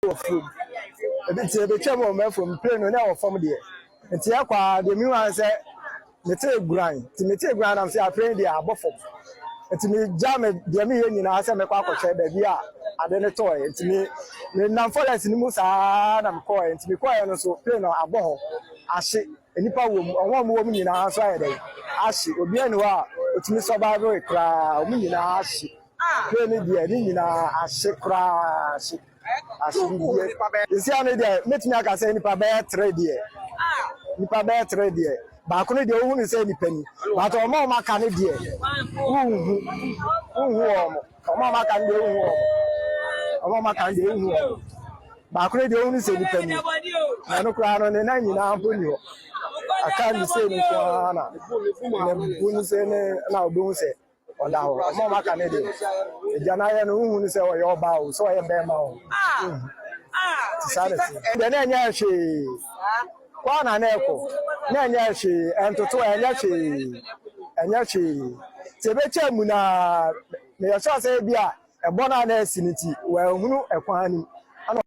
from the chairman from plane on from there. And Tiaqua, the new one said, Mete grind, to Mete grind, I'm saying, I pray they are buffalo. And to me, jam it, the million in our semi quack, baby, I didn't toy. And to me, the number for us in the Musa, I'm calling to be quiet and so plain or a ball. I say, any power, one woman in our side, I see, or be anywhere, it's Miss Obaro, cry, me in our ship. Plain in our ship crash. I see, you see, only there, let me say, any pabaya trade here. Nipa be trade there. Ba kono de ohun say ni pani. But omo ma ka ne de. Omo ma ka de ohun. Omo ma ka de ohun. Ba kono de ohun say ni pani. Na no kra no ne na nyina amponi ho. Aka ni say ni kwa na. Na bunu say ne na obo say oda ho. Omo ma ka ne de. E jana ye no ohun say o ye oba o, so ye be ma o. Tisane. De na nya hwe. Kwa na neko na nya hwe entoto enya hwe tebeche mu na me yso say bia ebo na na asiniti wa hunu ekwan ni